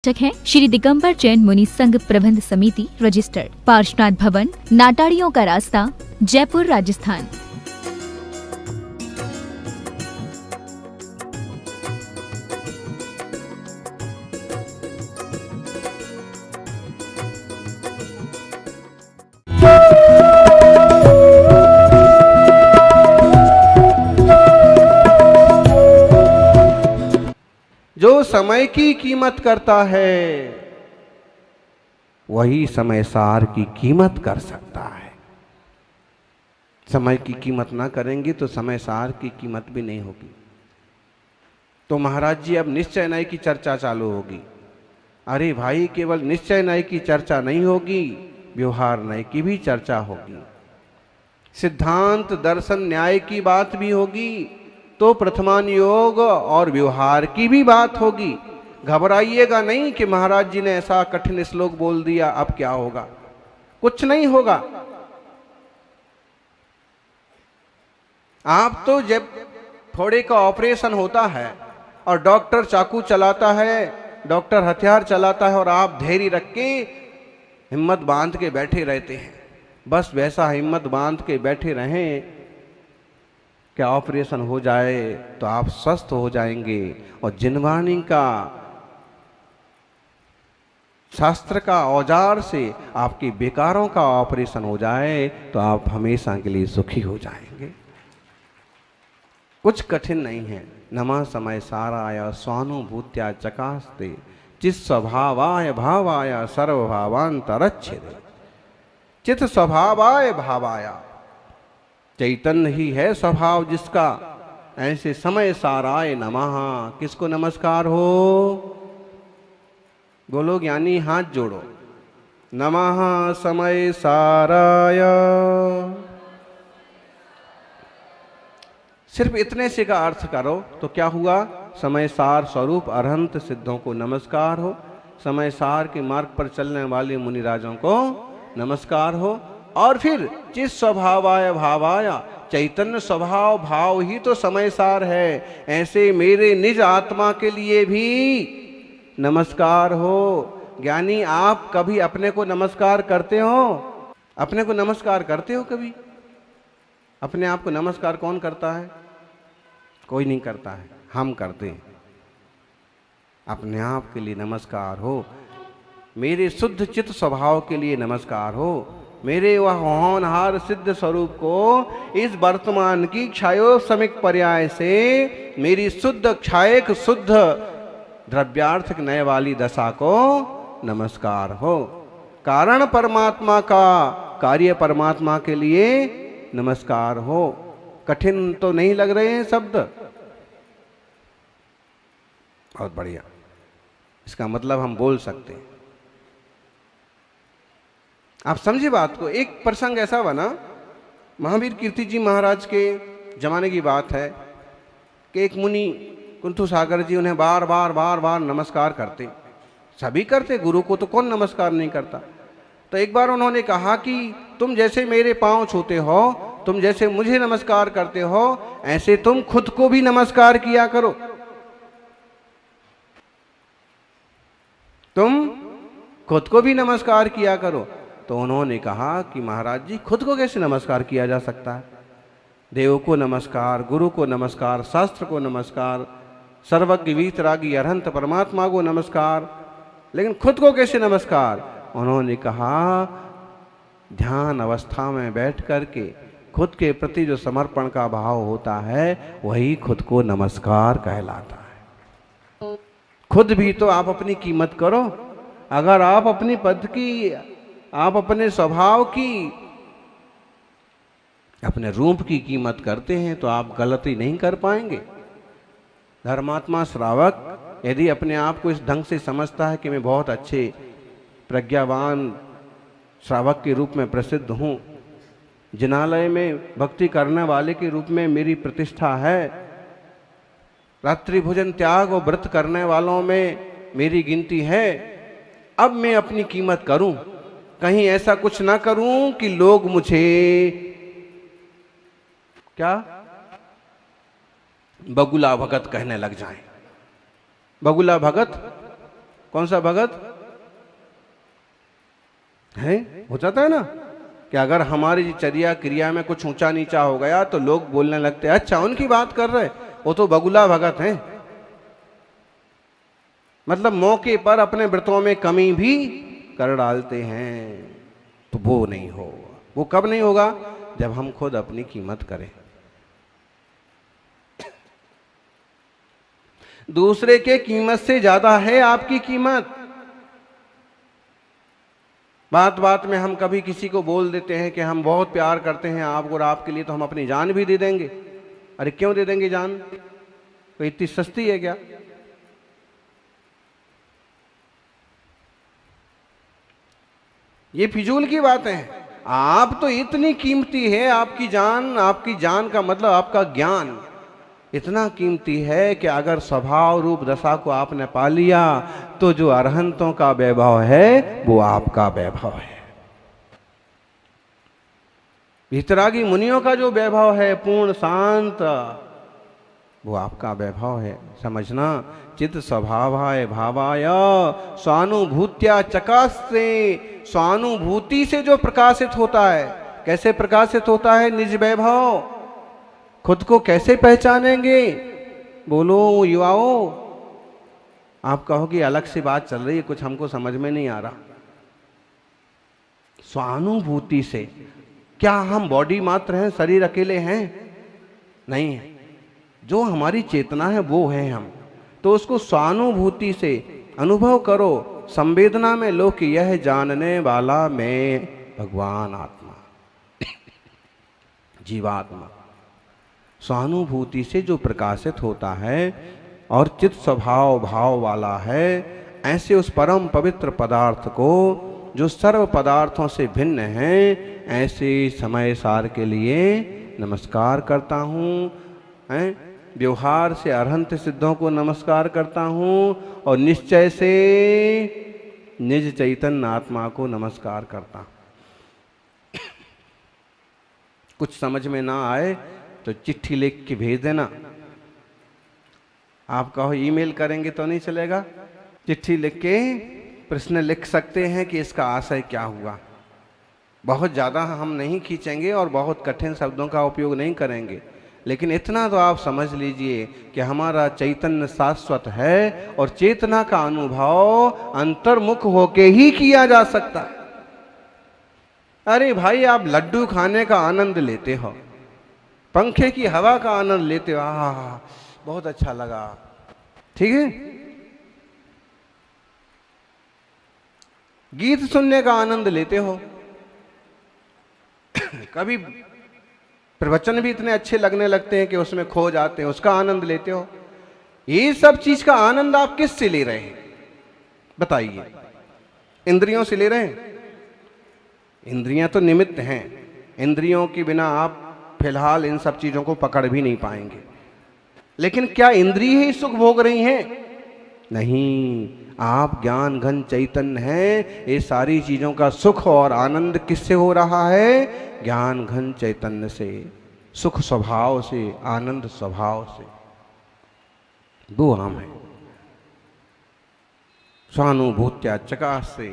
है श्री दिगंबर जैन मुनि संघ प्रबंध समिति रजिस्टर्ड, पार्श्वनाथ भवन, नाटाड़ियों का रास्ता, जयपुर, राजस्थान। जो समय की कीमत करता है वही समय सार की कीमत कर सकता है। समय की कीमत ना करेंगे तो समय सार की कीमत भी नहीं होगी। तो महाराज जी अब निश्चय न्याय की चर्चा चालू होगी। अरे भाई, केवल निश्चय न्याय की चर्चा नहीं होगी, व्यवहार न्याय की भी चर्चा होगी, सिद्धांत दर्शन न्याय की बात भी होगी, तो प्रथमान योग और व्यवहार की भी बात होगी। घबराइएगा नहीं कि महाराज जी ने ऐसा कठिन श्लोक बोल दिया, अब क्या होगा। कुछ नहीं होगा। आप तो जब फोड़े का ऑपरेशन होता है और डॉक्टर चाकू चलाता है, डॉक्टर हथियार चलाता है और आप धैर्य रख के हिम्मत बांध के बैठे रहते हैं, बस वैसा हिम्मत बांध के बैठे रहें। क्या ऑपरेशन हो जाए तो आप स्वस्थ हो जाएंगे, और जिनवाणी का शास्त्र का औजार से आपके बेकारों का ऑपरेशन हो जाए तो आप हमेशा के लिए सुखी हो जाएंगे। कुछ कठिन नहीं है। नमः समय साराय स्वानुभूत्या चकास्ते चित स्वभावाय भावाय सर्वभावांतरच्छेदे। चित स्वभावाय भावाय, चैतन्य ही है स्वभाव जिसका, ऐसे समय साराय नमः। किसको नमस्कार हो? बोलो ज्ञानी, हाथ जोड़ो। नमः समय साराय। सिर्फ इतने से का अर्थ करो तो क्या हुआ? समय सार स्वरूप अरहंत सिद्धों को नमस्कार हो, समय सार के मार्ग पर चलने वाले मुनिराजों को नमस्कार हो, और फिर चित स्वभावाय भावाय, चैतन्य स्वभाव भाव ही तो समय सार है। ऐसे मेरे निज आत्मा के लिए भी नमस्कार हो। ज्ञानी, आप कभी अपने को नमस्कार करते हो? अपने को नमस्कार करते हो कभी? अपने आप को नमस्कार कौन करता है? कोई नहीं करता है, हम करते हैं। अपने आप के लिए नमस्कार हो। मेरे शुद्ध चित्त स्वभाव के लिए नमस्कार हो। मेरे वह होनहार सिद्ध स्वरूप को इस वर्तमान की क्षयोसमिक पर्याय से मेरी शुद्ध क्षयक शुद्ध द्रव्यार्थक नय वाली दशा को नमस्कार हो। कारण परमात्मा का, कार्य परमात्मा के लिए नमस्कार हो। कठिन तो नहीं लग रहे हैं शब्द? बहुत बढ़िया। इसका मतलब हम बोल सकते हैं। आप समझे बात को। एक प्रसंग ऐसा बना, महावीर कीर्ति जी महाराज के जमाने की बात है कि एक मुनि कुंथु सागर जी उन्हें बार बार नमस्कार करते। सभी करते, गुरु को तो कौन नमस्कार नहीं करता। तो एक बार उन्होंने कहा कि तुम जैसे मेरे पांव छूते हो, तुम जैसे मुझे नमस्कार करते हो, ऐसे तुम खुद को भी नमस्कार किया करो। तुम खुद को भी नमस्कार किया करो। तो उन्होंने कहा कि महाराज जी, खुद को कैसे नमस्कार किया जा सकता है? देव को नमस्कार, गुरु को नमस्कार, शास्त्र को नमस्कार, सर्वज्ञ वीतरागी अरहंत परमात्मा को नमस्कार, लेकिन खुद को कैसे नमस्कार? उन्होंने कहा, ध्यान अवस्था में बैठ करके खुद के प्रति जो समर्पण का भाव होता है वही खुद को नमस्कार कहलाता है। खुद भी तो आप अपनी कीमत करो। अगर आप अपनी पद की, आप अपने स्वभाव की, अपने रूप की कीमत करते हैं तो आप गलती नहीं कर पाएंगे। धर्मात्मा श्रावक यदि अपने आप को इस ढंग से समझता है कि मैं बहुत अच्छे प्रज्ञावान श्रावक के रूप में प्रसिद्ध हूँ, जिनालय में भक्ति करने वाले के रूप में मेरी प्रतिष्ठा है, रात्रि भोजन त्याग और व्रत करने वालों में मेरी गिनती है, अब मैं अपनी कीमत करूं। कहीं ऐसा कुछ ना करूं कि लोग मुझे क्या बगुला भगत कहने लग जाएं। बगुला भगत कौन सा भगत है? हो जाता है ना कि अगर हमारी चर्या क्रिया में कुछ ऊंचा नीचा हो गया तो लोग बोलने लगते हैं अच्छा उनकी बात कर रहे, वो तो बगुला भगत हैं। मतलब मौके पर अपने व्रतों में कमी भी कर डालते हैं। तो वो नहीं होगा। वो कब नहीं होगा? जब हम खुद अपनी कीमत करें। दूसरे के कीमत से ज्यादा है आपकी कीमत। बात बात में हम कभी किसी को बोल देते हैं कि हम बहुत प्यार करते हैं आपको और आपके लिए तो हम अपनी जान भी दे देंगे। अरे क्यों दे देंगे जान? कोई इतनी सस्ती है क्या? ये फिजूल की बातें हैं। आप तो इतनी कीमती है, आपकी जान का मतलब आपका ज्ञान इतना कीमती है कि अगर स्वभाव रूप दशा को आपने पा लिया तो जो अरहंतों का वैभव है वो आपका वैभव है। वितरागी मुनियों का जो वैभव है पूर्ण शांत, वो आपका वैभव है। समझना, चित्त स्वभावाय भावाय स्वानुभूत्या चकास्ते। स्वानुभूति से जो प्रकाशित होता है, कैसे प्रकाशित होता है? निज वैभव। खुद को कैसे पहचानेंगे? बोलो युवाओं। आप कहोगे अलग सी बात चल रही है, कुछ हमको समझ में नहीं आ रहा। स्वानुभूति से। क्या हम बॉडी मात्र हैं, शरीर अकेले हैं? नहीं है। जो हमारी चेतना है वो है हम। तो उसको स्वानुभूति से अनुभव करो, संवेदना में लो कि यह जानने वाला मैं भगवान आत्मा जीवात्मा। स्वानुभूति से जो प्रकाशित होता है और चित्त स्वभाव भाव वाला है, ऐसे उस परम पवित्र पदार्थ को जो सर्व पदार्थों से भिन्न है, ऐसे समय सार के लिए नमस्कार करता हूँ। व्यवहार से अरहंत सिद्धों को नमस्कार करता हूँ और निश्चय से निज चैतन्य आत्मा को नमस्कार करता हूँ। कुछ समझ में ना आए तो चिट्ठी लिख के भेज देना। आप कहो ईमेल करेंगे तो नहीं चलेगा। चिट्ठी लिख के प्रश्न लिख सकते हैं कि इसका आशय क्या हुआ। बहुत ज़्यादा हम नहीं खींचेंगे और बहुत कठिन शब्दों का उपयोग नहीं करेंगे, लेकिन इतना तो आप समझ लीजिए कि हमारा चैतन्य शाश्वत है और चेतना का अनुभव अंतर्मुख होके ही किया जा सकता है। अरे भाई, आप लड्डू खाने का आनंद लेते हो, पंखे की हवा का आनंद लेते हो, आह बहुत अच्छा लगा, ठीक है। गीत सुनने का आनंद लेते हो, कभी प्रवचन भी इतने अच्छे लगने लगते हैं कि उसमें खो जाते हैं, उसका आनंद लेते हो। ये सब चीज का आनंद आप किससे ले रहे हैं बताइए? इंद्रियों से ले रहे हैं? इंद्रियां तो निमित्त हैं। इंद्रियों के बिना आप फिलहाल इन सब चीजों को पकड़ भी नहीं पाएंगे। लेकिन क्या इंद्रिय ही सुख भोग रही हैं? नहीं, आप ज्ञान घन चैतन्य हैं। ये सारी चीजों का सुख और आनंद किससे हो रहा है? ज्ञान घन चैतन्य से, सुख स्वभाव से, आनंद स्वभाव से। वो हम हैं। स्वानुभूत्या चकास से,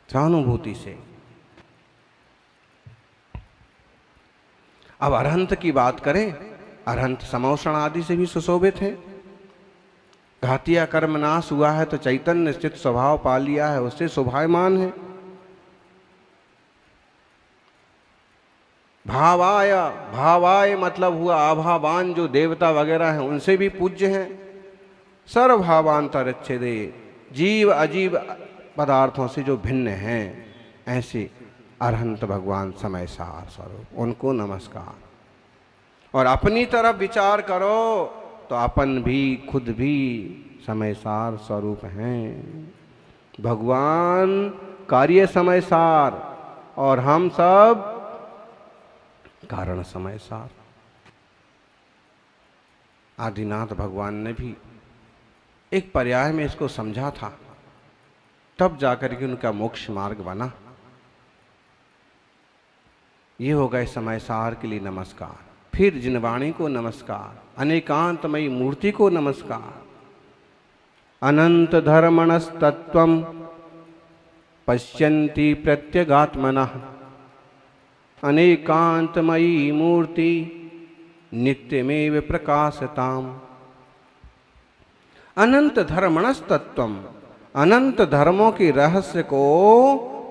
स्वानुभूति से। अब अरहंत की बात करें। अरहंत समौषण आदि से भी सुशोभित है। घातिया कर्म नाश हुआ है तो चैतन्य स्थित स्वभाव पा लिया है, उससे शोभायमान है। भावाय, भावाय मतलब हुआ आभावान, जो देवता वगैरह हैं उनसे भी पूज्य हैं। सर्वभावांतर अच्छेदे, जीव अजीव पदार्थों से जो भिन्न हैं, ऐसे अरहंत भगवान समय सार स्वरूप, उनको नमस्कार। और अपनी तरफ विचार करो तो अपन भी खुद भी समय सार स्वरूप हैं। भगवान कार्य समय सार और हम सब कारण समय सार। आदिनाथ भगवान ने भी एक पर्याय में इसको समझा था, तब जाकर के उनका मोक्ष मार्ग बना। ये हो गए समय सार के लिए नमस्कार। फिर जिनवाणी को नमस्कार, अनेकांतमयी मूर्ति को नमस्कार। अनंत धर्मणस्तत्वं पश्यन्ति प्रत्यगात्मनः अनेकांतमयी मूर्ति नित्यमेव प्रकाशताम्। अनंत धर्मणस्तत्वम, अनंत धर्मों के रहस्य को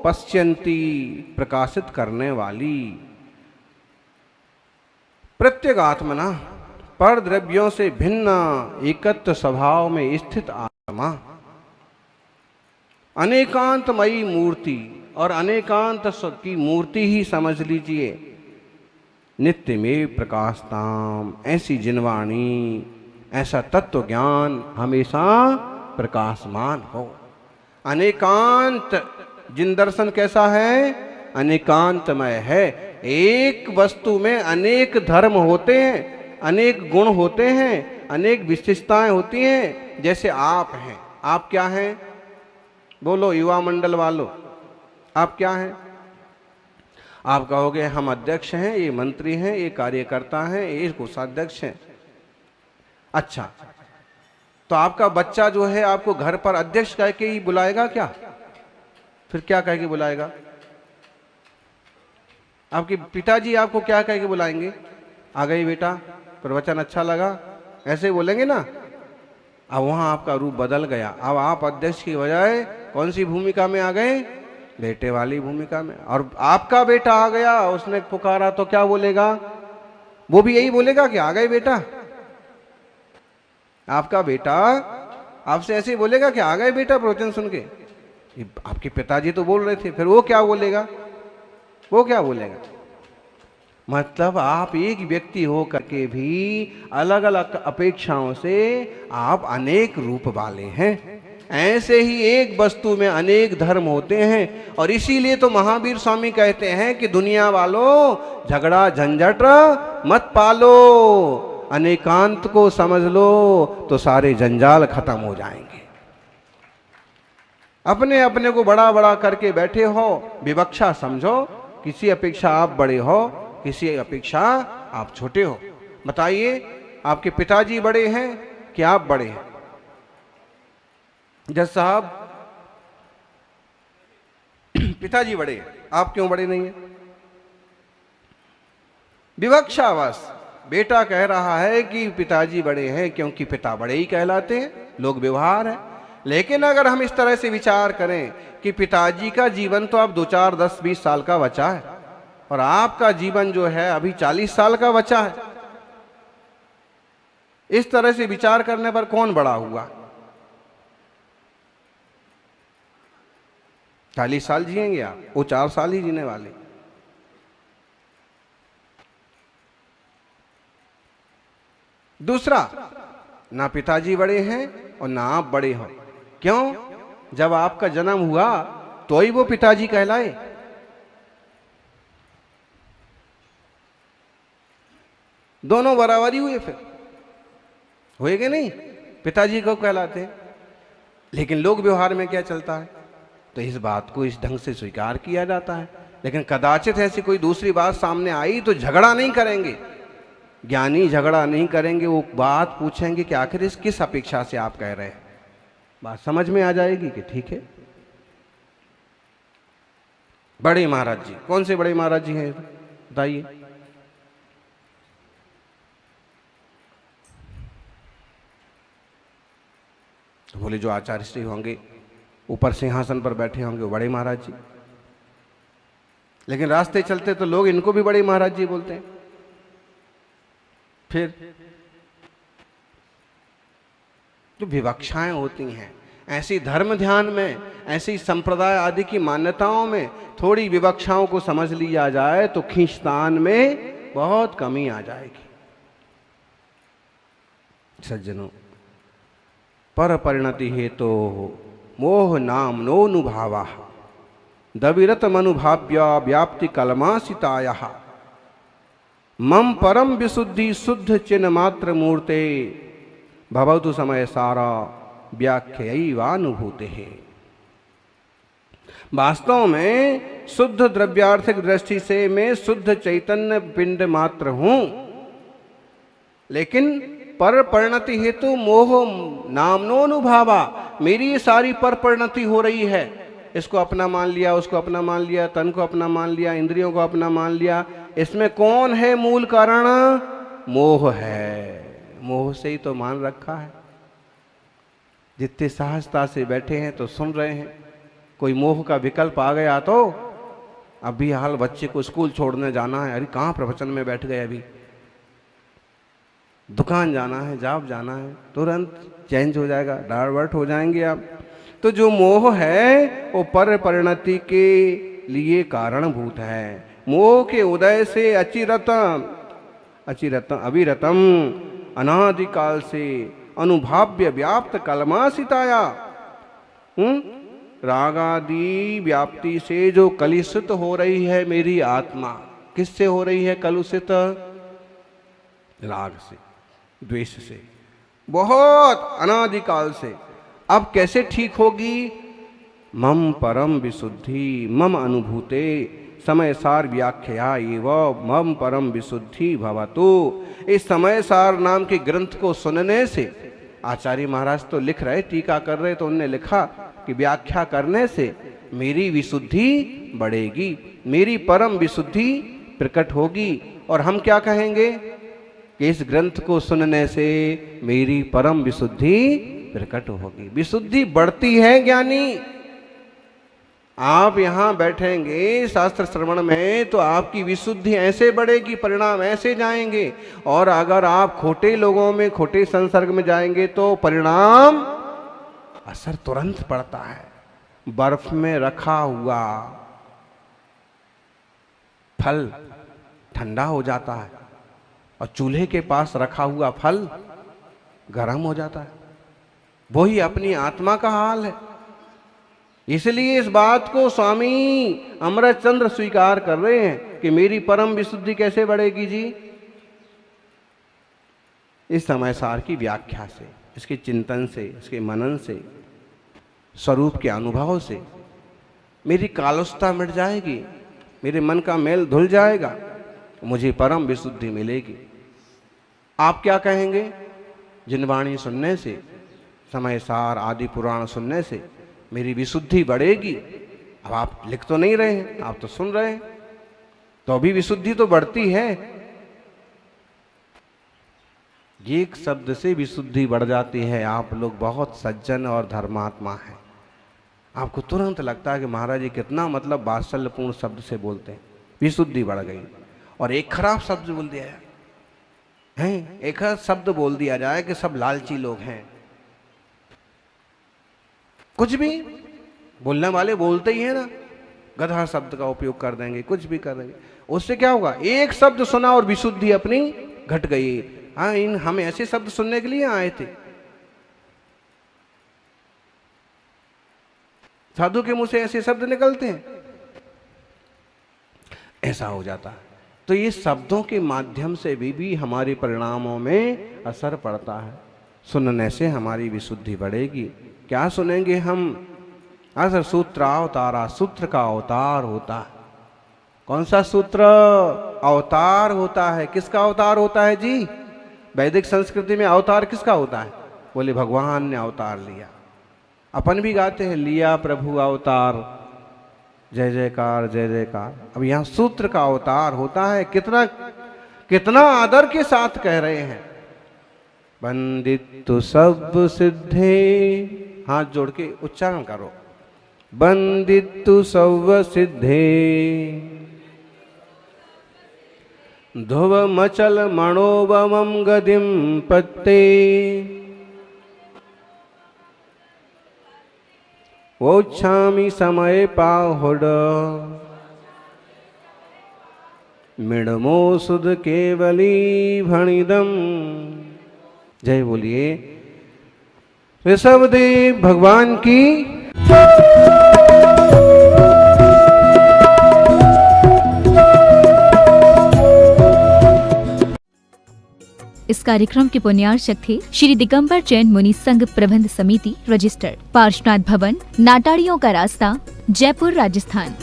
पश्यन्ति, प्रकाशित करने वाली, प्रत्यगात्मना, पर द्रव्यों से भिन्न एकत्व स्वभाव में स्थित आत्मा, अनेकांतमयी मूर्ति, और अनेकांत की मूर्ति ही समझ लीजिए, नित्य में प्रकाशताम, ऐसी जिनवाणी, ऐसा तत्व ज्ञान हमेशा प्रकाशमान हो। अनेकांत जिन दर्शन कैसा है? अनेकांतमय है। एक वस्तु में अनेक धर्म होते हैं, अनेक गुण होते हैं, अनेक विशेषताएं होती हैं। जैसे आप हैं, आप क्या हैं? बोलो युवा मंडल वालों, आप क्या हैं? आप कहोगे हम अध्यक्ष हैं, ये मंत्री हैं, ये कार्यकर्ता हैं, ये कोषाध्यक्ष हैं। अच्छा, तो आपका बच्चा जो है आपको घर पर अध्यक्ष कह के ही बुलाएगा क्या? फिर क्या कह के बुलाएगा? आपके पिताजी आपको क्या कह के बुलाएंगे? आ गई बेटा, प्रवचन अच्छा लगा, ऐसे बोलेंगे ना। अब वहां आपका रूप बदल गया। अब आप अध्यक्ष की बजाय कौन सी भूमिका में आ गए? बेटे वाली भूमिका में। और आपका बेटा आ गया, उसने पुकारा तो क्या बोलेगा? वो भी यही बोलेगा कि आ गए बेटा। आपका बेटा आपसे ऐसे बोलेगा कि आ गए बेटा प्रवचन सुन के। आपके पिताजी तो बोल रहे थे, फिर वो क्या बोलेगा? वो क्या बोलेगा? मतलब आप एक व्यक्ति हो करके भी अलग अलग अपेक्षाओं से आप अनेक रूप वाले हैं। ऐसे ही एक वस्तु में अनेक धर्म होते हैं। और इसीलिए तो महावीर स्वामी कहते हैं कि दुनिया वालों झगड़ा झंझट मत पालो, अनेकांत को समझ लो तो सारे जंजाल खत्म हो जाएंगे। अपने अपने को बड़ा बड़ा करके बैठे हो, विवक्षा समझो। किसी अपेक्षा आप बड़े हो, किसी अपेक्षा आप छोटे हो। बताइए, आपके पिताजी बड़े हैं कि आप बड़े हैं? जज साहब, पिताजी बड़े हैं, आप क्यों बड़े नहीं हैं? विवक्षावश बेटा कह रहा है कि पिताजी बड़े हैं क्योंकि पिता बड़े ही कहलाते हैं, लोग व्यवहार है। लेकिन अगर हम इस तरह से विचार करें कि पिताजी का जीवन तो अब 2, 4, 10, 20 साल का बचा है और आपका जीवन जो है अभी 40 साल का बचा है, इस तरह से विचार करने पर कौन बड़ा हुआ? 40 साल जिएंगे आप, वो 4 साल ही जीने वाले। दूसरा, ना पिताजी बड़े हैं और ना आप बड़े हो। क्यों? जब आपका जन्म हुआ तो ही वो पिताजी कहलाए। दोनों बराबरी हुए, फिर हुए कि नहीं? पिताजी को कहलाते हैं। लेकिन लोग व्यवहार में क्या चलता है, तो इस बात को इस ढंग से स्वीकार किया जाता है। लेकिन कदाचित ऐसी कोई दूसरी बात सामने आई तो झगड़ा नहीं करेंगे, ज्ञानी झगड़ा नहीं करेंगे। वो बात पूछेंगे कि आखिर इस किस अपेक्षा से आप कह रहे हैं। बात समझ में आ जाएगी कि ठीक है। बड़े महाराज जी, कौन से बड़े महाराज जी हैं बताइए? तो बोले जो आचार्य श्री होंगे, ऊपर सिंहासन पर बैठे होंगे, वो बड़े महाराज जी। लेकिन रास्ते चलते तो लोग इनको भी बड़े महाराज जी बोलते हैं। फिर जो विवक्षाएं होती हैं, ऐसी धर्म ध्यान में, ऐसी संप्रदाय आदि की मान्यताओं में थोड़ी विवक्षाओं को समझ लिया जाए तो खींचतान में बहुत कमी आ जाएगी। सज्जनों, पर परिणति हेतु मोह नाम नोनुभावा दविरत मनुभाव्या व्याप्ति कलमासिताया मम परम विशुद्धि शुद्ध चिन्ह मात्र मूर्ते भवतु समय सारा व्याख्यैवानुभूते है। वास्तव में शुद्ध द्रव्यार्थिक दृष्टि से मैं शुद्ध चैतन्य पिंड मात्र हूं, लेकिन पर परिणति हेतु मोह नामनोनुभावा, मेरी ये सारी पर परिणति हो रही है। इसको अपना मान लिया, उसको अपना मान लिया, तन को अपना मान लिया, इंद्रियों को अपना मान लिया। इसमें कौन है मूल कारण? मोह है। मोह से ही तो मान रखा है। जितने सहजता से बैठे हैं तो सुन रहे हैं। कोई मोह का विकल्प आ गया तो अभी हाल बच्चे को स्कूल छोड़ने जाना है, अरे कहाँ प्रवचन में बैठ गए, अभी दुकान जाना है, जॉब जाना है, तुरंत चेंज हो जाएगा, डाइवर्ट हो जाएंगे आप। तो जो मोह है वो पर परिणति के लिए कारणभूत है। मोह के उदय से अचिरतम अविरतम अनादिकाल से अनुभाव्य व्याप्त कलमासिताया, रागादि व्याप्ति से जो कलुषित हो रही है मेरी आत्मा। किससे हो रही है कलुषित? राग से, द्वेष से, बहुत अनादिकाल से। अब कैसे ठीक होगी? मम परम विशुद्धि मम अनुभूते समय सार व्याख्या एवं मम परम विशुद्धि भवतु। इस समय सार नाम के ग्रंथ को सुनने से, आचार्य महाराज तो लिख रहे, टीका कर रहे, तो उन्होंने लिखा कि व्याख्या करने से मेरी विशुद्धि बढ़ेगी, मेरी परम विशुद्धि प्रकट होगी। और हम क्या कहेंगे कि इस ग्रंथ को सुनने से मेरी परम विशुद्धि प्रकट होगी। विशुद्धि बढ़ती है ज्ञानी। आप यहाँ बैठेंगे शास्त्र श्रवण में तो आपकी विशुद्धि ऐसे बढ़ेगी, परिणाम ऐसे जाएंगे। और अगर आप खोटे लोगों में, खोटे संसर्ग में जाएंगे तो परिणाम असर तुरंत पड़ता है। बर्फ में रखा हुआ फल ठंडा हो जाता है और चूल्हे के पास रखा हुआ फल गर्म हो जाता है। वही अपनी आत्मा का हाल है। इसलिए इस बात को स्वामी अमृतचंद्र स्वीकार कर रहे हैं कि मेरी परम विशुद्धि कैसे बढ़ेगी जी? इस समय सार की व्याख्या से, इसके चिंतन से, इसके मनन से, स्वरूप के अनुभव से मेरी कालुषता मिट जाएगी, मेरे मन का मेल धुल जाएगा, मुझे परम विशुद्धि मिलेगी। आप क्या कहेंगे? जिनवाणी सुनने से, समय सार आदि पुराण सुनने से मेरी विशुद्धि बढ़ेगी। अब आप लिख तो नहीं रहे हैं, आप तो सुन रहे हैं, तो अभी विशुद्धि तो बढ़ती है। एक शब्द से विशुद्धि बढ़ जाती है। आप लोग बहुत सज्जन और धर्मात्मा हैं। आपको तुरंत लगता है कि महाराज जी कितना मतलब वात्सल्यपूर्ण शब्द से बोलते हैं, विशुद्धि बढ़ गई। और एक खराब शब्द बोल दिया है, एक शब्द बोल दिया जाए कि सब लालची लोग हैं। कुछ भी बोलने वाले बोलते ही है ना, गधा शब्द का उपयोग कर देंगे, कुछ भी कर देंगे। उससे क्या होगा? एक शब्द सुना और विशुद्धि अपनी घट गई। हाँ, हम ऐसे शब्द सुनने के लिए आए थे। साधु के मुंह से ऐसे शब्द निकलते हैं, ऐसा हो जाता है। तो ये शब्दों के माध्यम से भी हमारे परिणामों में असर पड़ता है। सुनने से हमारी विशुद्धि बढ़ेगी। क्या सुनेंगे हम? सर, सूत्र अवतारा, सूत्र का अवतार होता है। कौन सा सूत्र? अवतार होता है। किसका अवतार होता है जी? वैदिक संस्कृति में अवतार किसका होता है? बोले भगवान ने अवतार लिया। अपन भी गाते हैं, लिया प्रभु अवतार, जय जयकार जय जयकार। अब यहाँ सूत्र का अवतार होता है। कितना कितना आदर के साथ कह रहे हैं। वंदितु सब सिद्धे, हाथ जोड़ के उच्चारण करो। वंदितु सब सिद्धे, ध्रुव मचल मणोबमं गदिं पत्ते, वोच्छामि समय पाहुड, मृणमो सुध केवली भणिदम। जय बोलिए ऋषभदेव भगवान की। इस कार्यक्रम के पुण्यार्चक थे श्री दिगंबर जैन मुनि संघ प्रबंध समिति रजिस्टर्ड, पार्श्वनाथ भवन, नाटाड़ियों का रास्ता, जयपुर, राजस्थान।